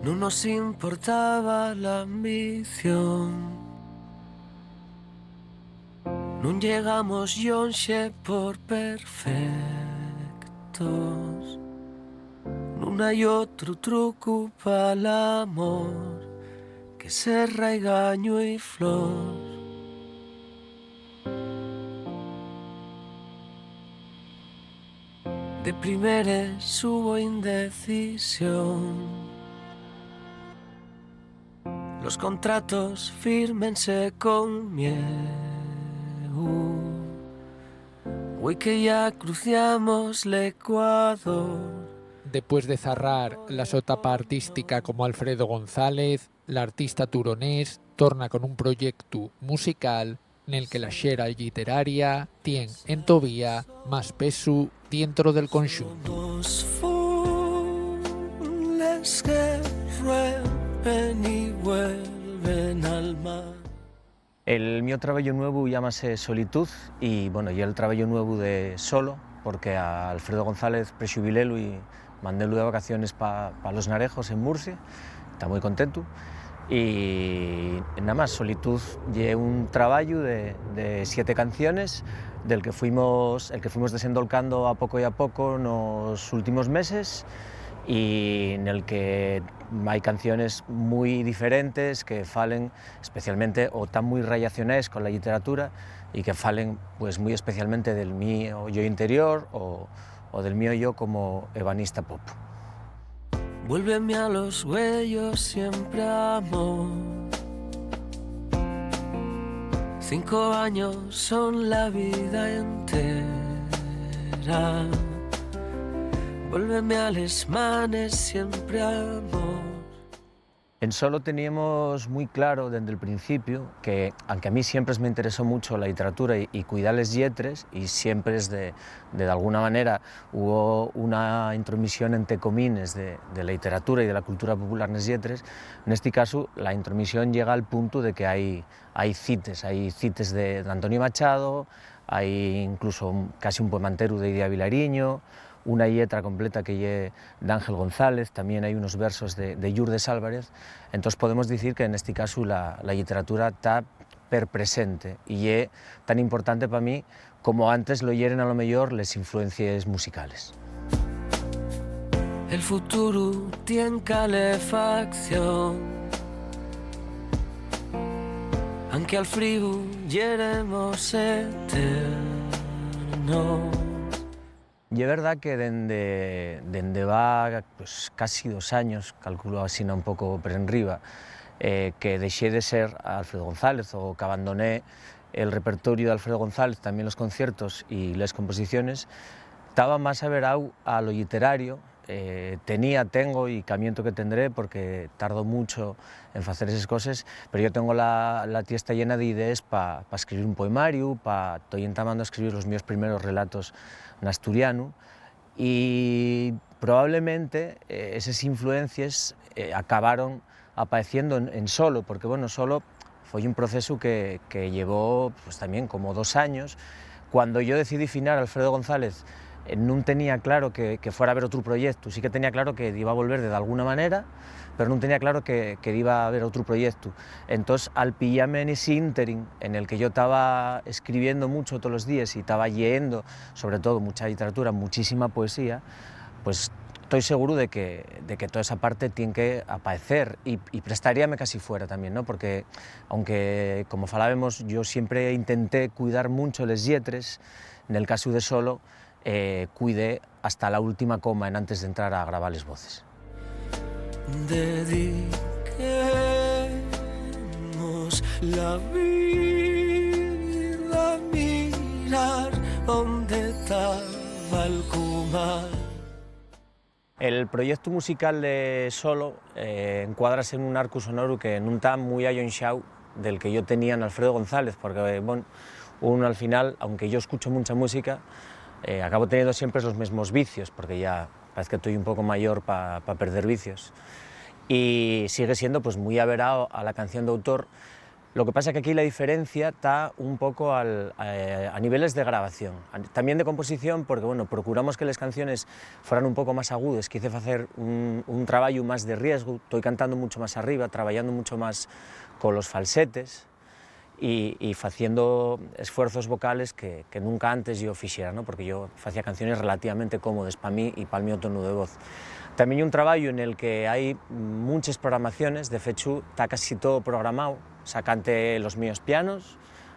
no nos importaba la ambición. Non llegamos yonxe por perfectos. Non hai outro truco para l'amor que serra e gaño e flor. De primeres hubo indecisión. Los contratos fírmense con miedo. Hoy que ya cruciamos el Ecuador. Después de cerrar la súa etapa artística como Alfredo González, l'artista turonés torna con un proyecto musical nel que la xera literaria tien en tovía más peso dentro del conxunto. Somos fules que rompen y vuelven al mar. El mío traballo nuevo llámase Solitud y bueno, y el traballo nuevo de solo, porque a Alfredo González prexubilelo y mandélo de vacaciones para Los Narejos en Murcia, está muy contento. Y nada más, Solitud lle un traballo de 7 canciones el que fuimos desendolcando a poco nos últimos meses y en el que hay canciones muy diferentes que falen especialmente o tan muy relacionadas con la literatura y que falen pues muy especialmente del mío yo interior o del mío yo como ebanista pop. Vuélveme a los huellos siempre amor. 5 años son la vida entera. Vuélveme a les manes siempre amor. En Solo teníamos muy claro desde el principio que, aunque a mí siempre me interesó mucho la literatura y cuidar les lletres, y siempre de alguna manera hubo una intromisión entre comines de la literatura y de la cultura popular en les lletres, en este caso la intromisión llega al punto de que hay cites de Antonio Machado, hay incluso casi un poema entero de Idia Vilariño, una letra completa que lle de Ángel González, también hay unos versos de Lourdes Álvarez, entonces podemos decir que en este caso la literatura está presente y es tan importante para mí como antes lo yeren a lo mejor las influencias musicales. El futuro tiene calefacción, aunque al frío yeremos eternos. Y es verdad que dende va pues, casi 2 años, calculo así un poco por enriba, que dejé de ser Alfredo González o que abandoné el repertorio de Alfredo González, también los conciertos y las composiciones, estaba más averado a lo literario, tengo y camiento que tendré porque tardo mucho en hacer esas cosas, pero yo tengo la tiesta llena de ideas para escribir un poemario, estoy entamando a escribir los míos primeros relatos en asturiano y probablemente esas influencias acabaron apareciendo en Solo, porque bueno, Solo fue un proceso que llevó pues, también como 2 años. Cuando yo decidí finar a Alfredo González, no tenía claro que fuera a haber otro proyecto, sí que tenía claro que iba a volver de alguna manera, pero no tenía claro que iba a haber otro proyecto. Entonces, al pillarme en ese ínterin, en el que yo estaba escribiendo mucho todos los días y estaba leyendo, sobre todo, mucha literatura, muchísima poesía, pues estoy seguro de que toda esa parte tiene que aparecer y prestaríame casi fuera también, ¿no? Porque, aunque, como falábamos, yo siempre intenté cuidar mucho les lletres, en el caso de Solo, cuidé hasta la última coma en antes de entrar a grabar las voces. Dediquemos la vida a mirar dónde estaba el Kumar. El proyecto musical de Solo encuadrase en un arco sonoro que no está muy allonxado del que yo tenía en Alfredo González, porque bueno, uno al final, aunque yo escucho mucha música, acabo teniendo siempre los mismos vicios, porque ya parece que estoy un poco mayor para perder vicios. Y sigue siendo pues, muy averado a la canción de autor, Lo que pasa es que aquí la diferencia está un poco a niveles de grabación, también de composición, porque bueno, procuramos que las canciones fueran un poco más agudas, quise hacer un trabajo más de riesgo, estoy cantando mucho más arriba, trabajando mucho más con los falsetes y haciendo esfuerzos vocales que nunca antes yo hiciera, ¿no? Porque yo hacía canciones relativamente cómodas para mí y para mi tono de voz. También un trabajo en el que hay muchas programaciones, de hecho está casi todo programado, sacante los míos pianos,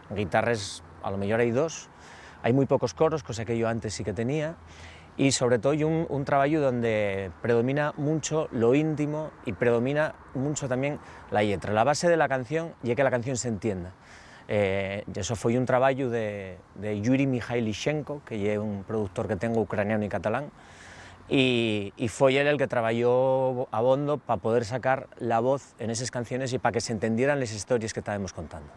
guitarras a lo mejor hay 2, hay muy pocos coros, cosa que yo antes sí que tenía, y sobre todo un trabajo donde predomina mucho lo íntimo y predomina mucho también la letra. La base de la canción y que la canción se entienda. Eso fue un trabajo de Yuri Mikhailichenko, que es un productor que tengo ucraniano y catalán, y fue él el que trabajó a bondo para poder sacar la voz en esas canciones y para que se entendieran las historias que estábamos contando.